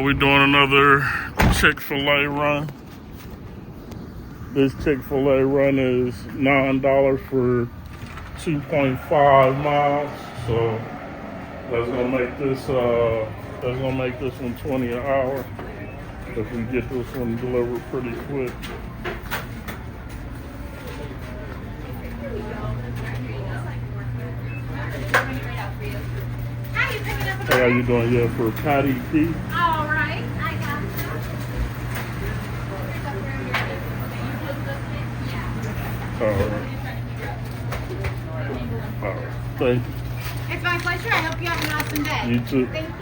We're doing another Chick-fil-A run. This Chick-fil-A run is $9 for 2.5 miles. So that's gonna make this one 20 an hour if we get this one delivered pretty quick. Hey, how you doing? Yeah, for Patty P. All right, I got All right. Thank you. It's my pleasure. I hope you have an awesome day. You too. Thank you.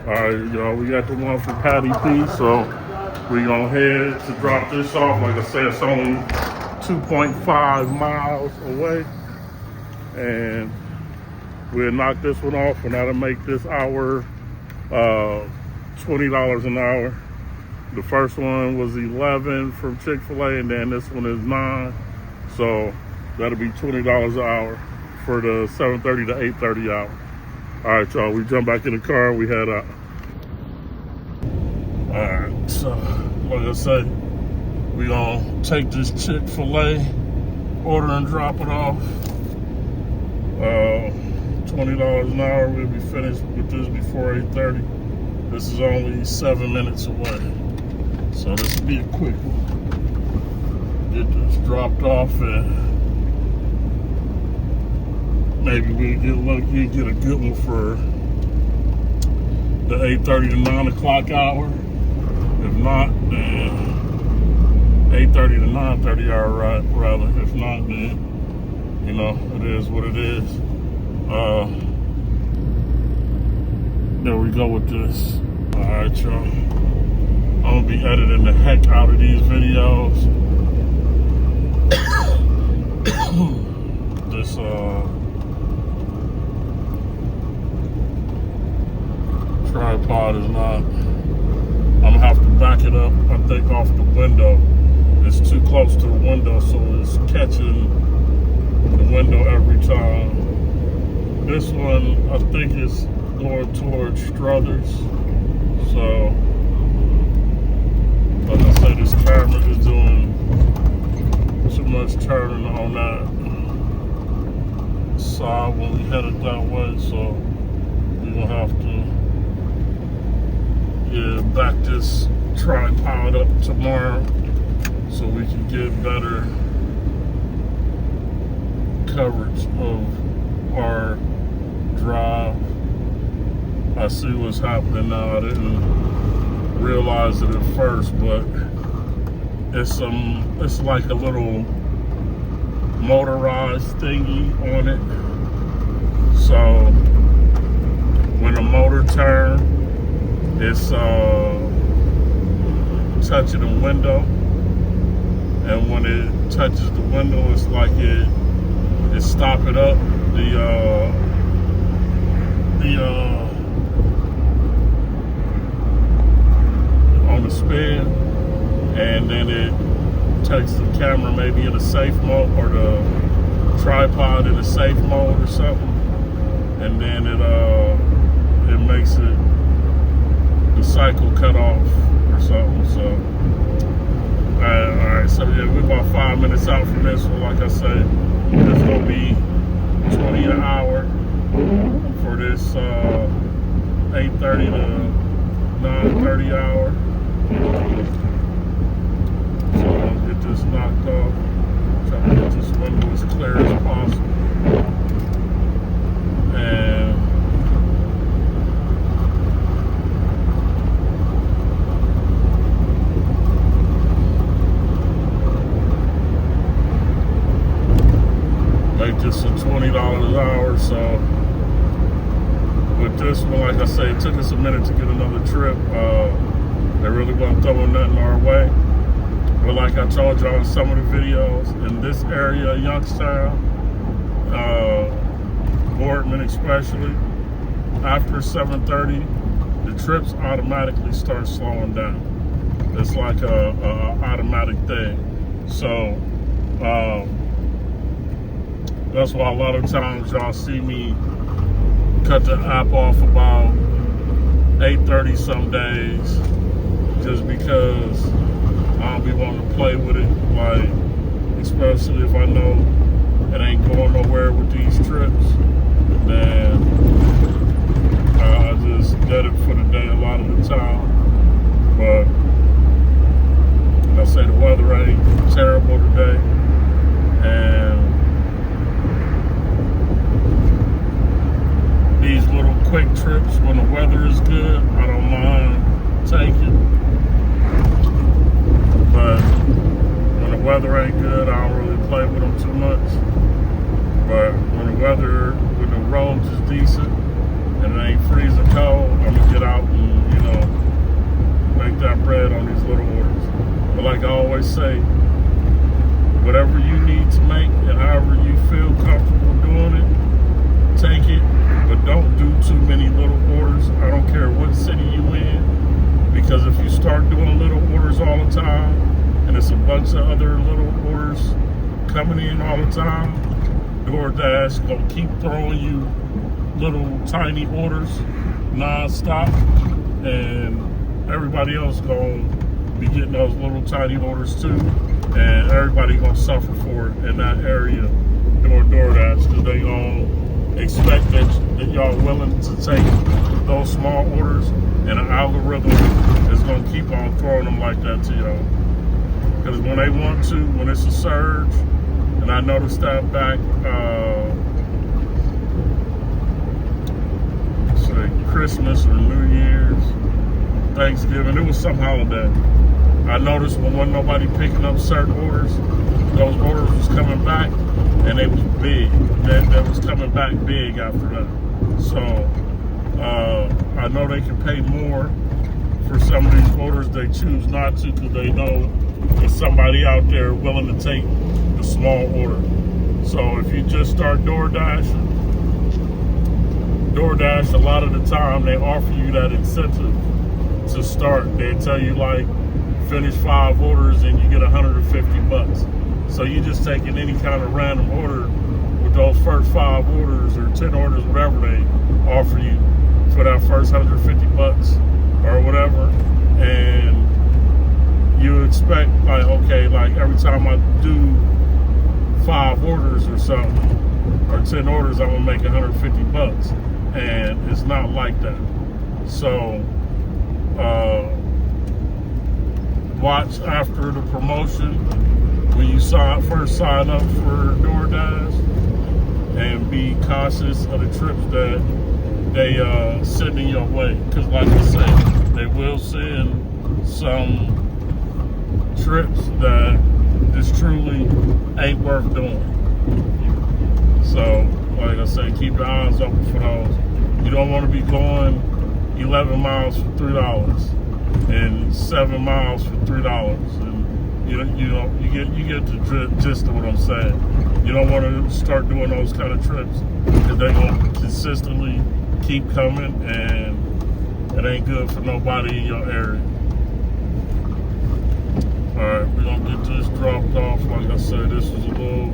All right, y'all. We got the one for Patty P. So we gonna head to drop this off. Like I said, it's only 2.5 miles away, and we'll knock this one off, and that'll make this hour $20 an hour. The first one was 11 from Chick-fil-A, and then this one is 9. So that'll be $20 an hour for the 7:30 to 8:30 hour. All right, y'all, we jump back in the car and we head out. All right, so like I said, we gonna take this Chick-fil-A order and drop it off. $20 an hour. We'll be finished with this before 8:30. This is only 7 minutes away, so this will be a quick one. Get this dropped off, and maybe we'll get lucky and get a good one for the 8:30 to 9 o'clock hour. If not, then 8:30 to 9:30 hour, rather. If not, then you know it is what it is. There we go with this. All right, y'all. I'm gonna be editing the heck out of these videos. This tripod is not. I'm gonna have to back it up, I think, off the window. It's too close to the window, so it's catching the window every time. This one, I think, is going towards Struthers. So, like I said, this camera is doing too much turning on that side when we headed that way. So, we're gonna have to, back this tripod up tomorrow so we can get better coverage of our drive. I see what's happening now. I didn't realize it at first, but it's like a little motorized thingy on it. So when the motor turns, it's touching the window, and when it touches the window, it's like it's stopping up on the spin, and then it takes the camera maybe in a safe mode, or the tripod in a safe mode or something, and then it makes the cycle cut off or something. So all right, so yeah, we're about 5 minutes out from this one. Like I said, it's gonna be 20 an hour for this 8:30 to 9:30 hour. So I'm gonna get this knocked off. Try to get this window as clear as possible. And make this a $20 an hour. So with this one, like I say, it took us a minute to get another trip. They really wasn't throwing nothing our way. But like I told y'all in some of the videos, in this area, Youngstown, Boardman especially, after 7:30, the trips automatically start slowing down. It's like a automatic thing. So that's why a lot of times y'all see me cut the app off about 8:30 some days, just because I don't be wanting to play with it, like, especially if I know it ain't going nowhere with these trips, then I just get it for the day a lot of the time. But I say the weather ain't terrible today, and these little quick trips when the weather is good, I don't mind taking. But when the weather ain't good, I don't really play with them too much. But when the roads is decent and it ain't freezing cold, I'm gonna get out and, make that bread on these little orders. But like I always say, whatever you need to make and however you feel comfortable doing it, take it. But don't do too many little orders. I don't care what city you in, because if you start doing little orders all the time, and it's a bunch of other little orders coming in all the time, DoorDash gonna keep throwing you little tiny orders non-stop, and everybody else gonna be getting those little tiny orders too, and everybody gonna suffer for it in that area doing DoorDash, because they gonna expect that y'all willing to take those small orders, and an algorithm is gonna keep on throwing them like that to y'all. Because when they want to, when it's a surge, and I noticed that back, say Christmas or New Year's, Thanksgiving, it was some holiday. I noticed when wasn't nobody picking up certain orders, those orders was coming back, and they was big. They was coming back big after that. So I know they can pay more for some of these orders. They choose not to, because they know there's somebody out there willing to take the small order. So if you just start DoorDash, a lot of the time they offer you that incentive to start. They tell you, like, finish 5 orders and you get $150. So you just taking any kind of random order with those first 5 orders or 10 orders, whatever they offer you for that first $150 or whatever, and you expect, like, okay, like every time I do 5 orders or something, or 10 orders, I'm gonna make $150, and it's not like that. So watch after the promotion when you first sign up for DoorDash, and be cautious of the trips that they sending your way, because like I said, they will send some trips that just truly ain't worth doing. So like I said, keep your eyes open for those. You don't want to be going 11 miles for $3 and 7 miles for $3, and you get the gist of what I'm saying. You don't want to start doing those kind of trips, because they're going to consistently keep coming, and it ain't good for nobody in your area. Alright, we're going to get this dropped off. Like I said, this was a little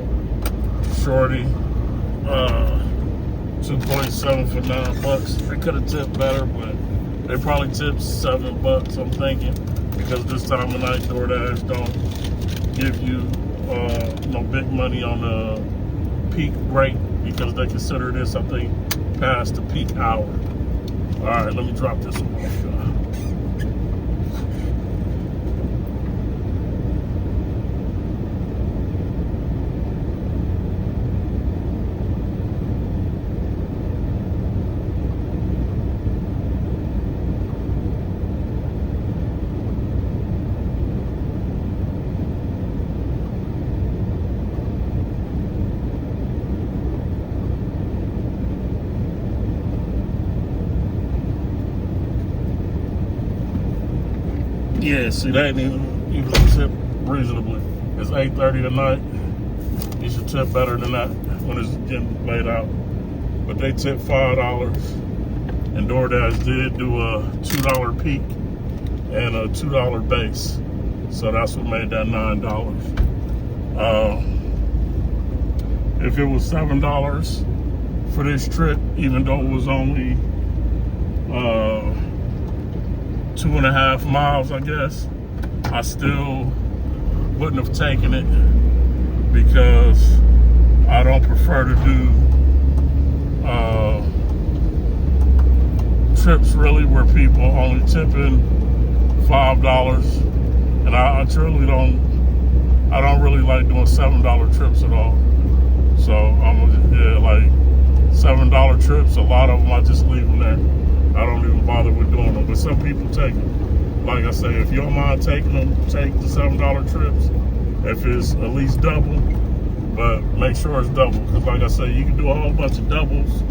shorty. 2.7 for $9. They could have tipped better, but they probably tipped $7, I'm thinking, because this time of night DoorDash don't give you no big money on the peak rate, because they consider this, I think, past the peak hour. Alright, let me drop this one off, y'all. Yeah, see, they ain't even tip reasonably. It's 8:30 tonight. You should tip better than that when it's getting laid out. But they tipped $5, and DoorDash did do a $2 peak and a $2 base. So that's what made that $9. If it was $7 for this trip, even though it was only 2.5 miles, I guess, I still wouldn't have taken it because I don't prefer to do trips really where people only tipping $5, and I truly don't really like doing $7 trips at all. So like $7 trips, a lot of them I just leave them there. I don't even bother with doing them, but some people take them. Like I say, if you don't mind taking them, take the $7 trips if it's at least double, but make sure it's double, because like I say, you can do a whole bunch of doubles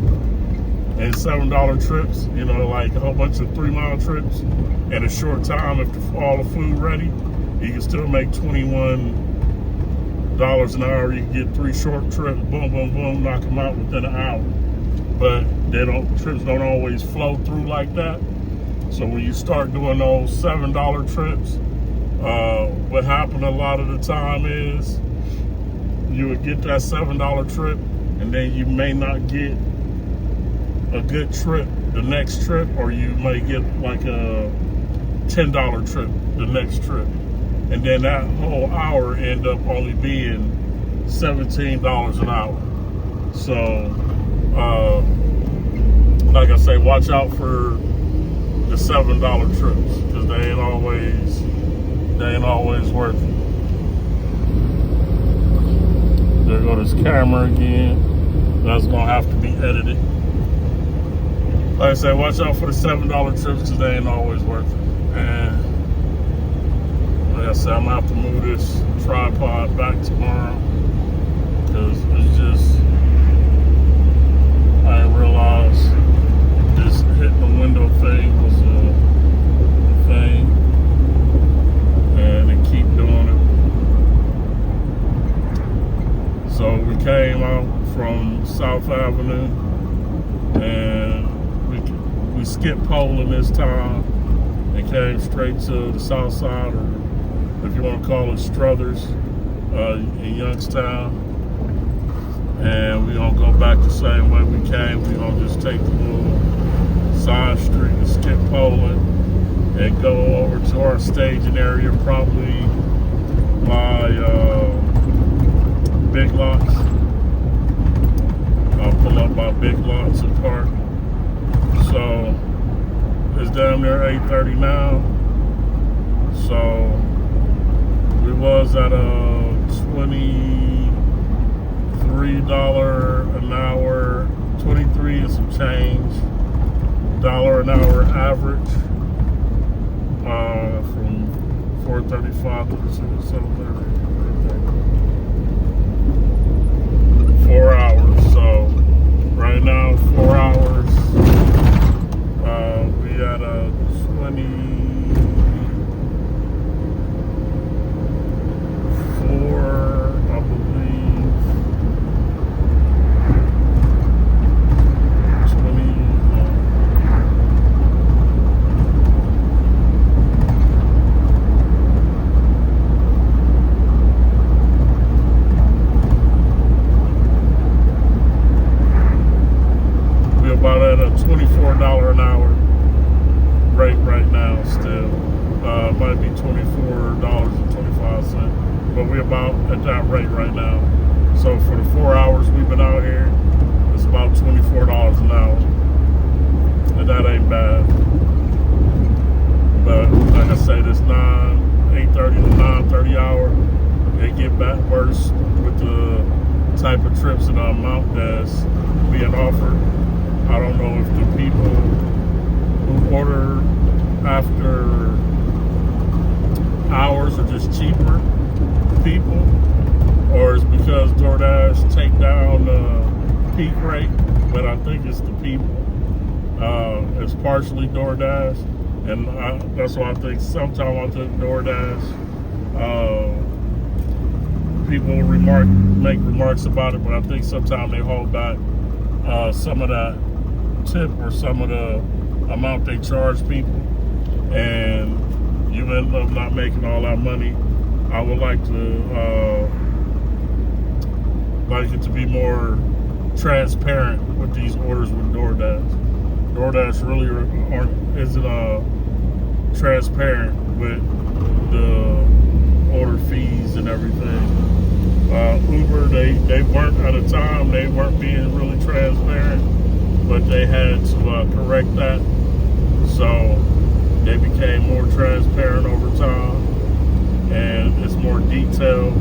and $7 trips, you know, like a whole bunch of 3-mile trips in a short time. If all the food ready, you can still make $21 an hour. You can get 3 short trips, boom, boom, boom, knock them out within an hour. But trips don't always flow through like that. So when you start doing those $7 trips, what happened a lot of the time is you would get that $7 trip, and then you may not get a good trip the next trip, or you may get like a $10 trip the next trip, and then that whole hour end up only being $17 an hour. So like I say, watch out for the $7 trips, because they ain't always worth it. There go this camera again. That's gonna have to be edited. Like I say, watch out for the $7 trips, because they ain't always worth it. And like I said, I'm gonna have to move this tripod back tomorrow, because it's just, I didn't realize this hitting the window thing was a thing, and they keep doing it. So we came out from South Avenue, and we skipped Poland this time and came straight to the south side, or if you want to call it Struthers, in Youngstown. And we're gonna go back the same way we came. We're gonna just take the little side street and skip Poland and go over to our staging area, probably by Big Lots. I'll pull up by Big Lots and park. So it's damn near 8:30 now. So we was at a $23 an hour, 23 and some change, dollar an hour average, from 4:35 to 7:30. 4 hours. So right now, 4 hours. We had a 24, I believe. 20. We're about at a $24 an hour rate right now still. Might be $24.25, but we're about at that rate right now. So for the 4 hours we've been out here, it's about $24 an hour, and that ain't bad. But like I say, this 8:30 to 9:30 hour, they get back worse with the type of trips and the amount that's being offered. I don't know if the people who order after hours are just cheaper people, or it's because DoorDash take down the peak rate, but I think it's the people. It's partially DoorDash, and that's why I think sometimes I think DoorDash, people make remarks about it, but I think sometimes they hold back some of that tip or some of the amount they charge people, and you end up not making all that money. I would like it to be more transparent with these orders with DoorDash. DoorDash really transparent with the order fees and everything. Uber, they weren't at a time, they weren't being really transparent, but they had to correct that. So they became more transparent over time, and it's more detailed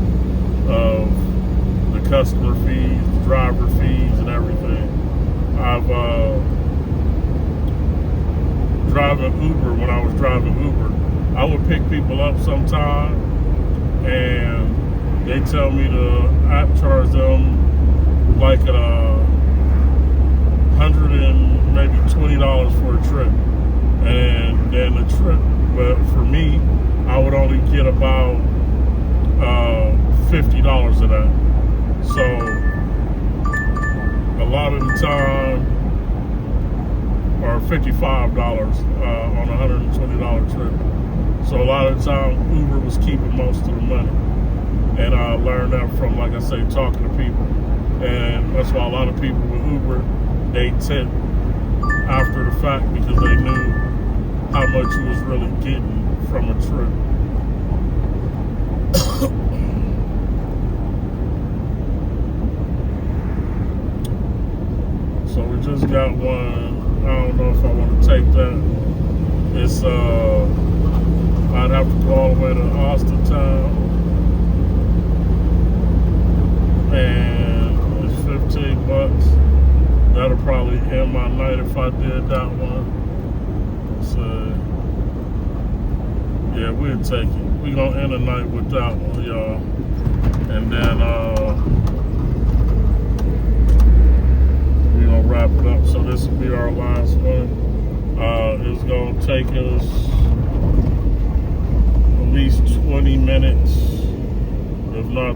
of the customer fees, the driver fees, and everything. I've driving Uber, when I was driving Uber, I would pick people up sometime, and they tell me the app charge them like $100 and maybe $20 for a trip, and then the trip. But for me, I would only get about $50 of that. So a lot of the time, or $55 on a $120 trip. So a lot of the time, Uber was keeping most of the money. And I learned that from, like I say, talking to people. And that's why a lot of people with Uber, they tip after the fact because they knew how much you was really getting from a trip. So we just got one. I don't know if I want to take that. It's I'd have to go all the way to Austintown, and it's $15. That'll probably end my night if I did that one. So yeah, we'll take it. We gonna end the night with that one, y'all, and then we gonna wrap it up. So this will be our last one. It's gonna take us at least 20 minutes, if not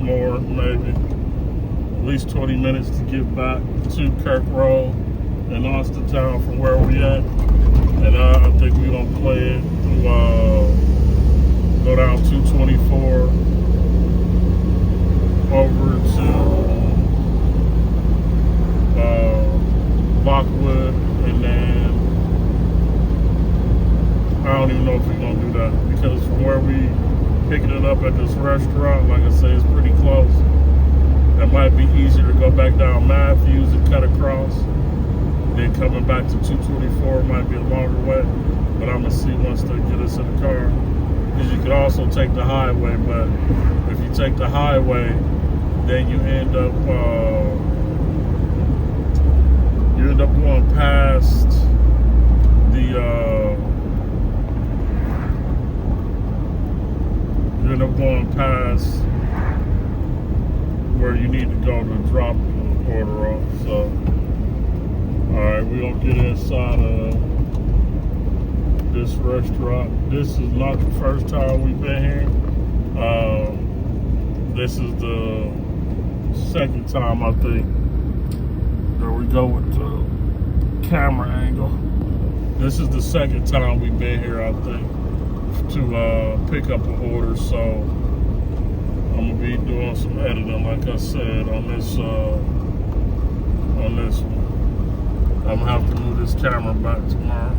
more, maybe. At least 20 minutes to get back to Kirk Road in Austintown from where we at. And I think we're gonna play it through, go down 224 over to Lockwood, and then I don't even know if we're gonna do that, because from where we picking it up at this restaurant, like I say, it's pretty close. That might be easier to go back down Matthews and cut across. Then coming back to 224 might be a longer way, but I'm gonna see once they get us in the car. Because you could also take the highway, but if you take the highway, then you end up going past the you end up going past where you need to go to drop the order off. So alright, we're gonna get inside of this restaurant. This is not the first time we've been here. This is the second time, I think. There we go with the camera angle. This is the second time we've been here, I think, to pick up an order. So I'm gonna be doing some editing, like I said, on this one. I'm gonna have to move this camera back tomorrow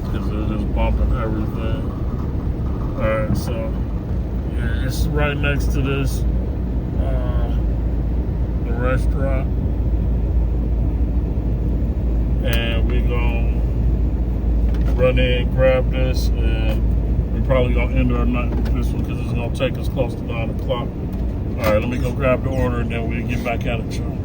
because it's just bumping everything. Alright, so yeah, it's right next to this the restaurant, and we gonna run in, grab this, and we're probably gonna end our night with this one because it's gonna take us close to 9 o'clock. Alright, let me go grab the order and then we'll get back at it, y'all.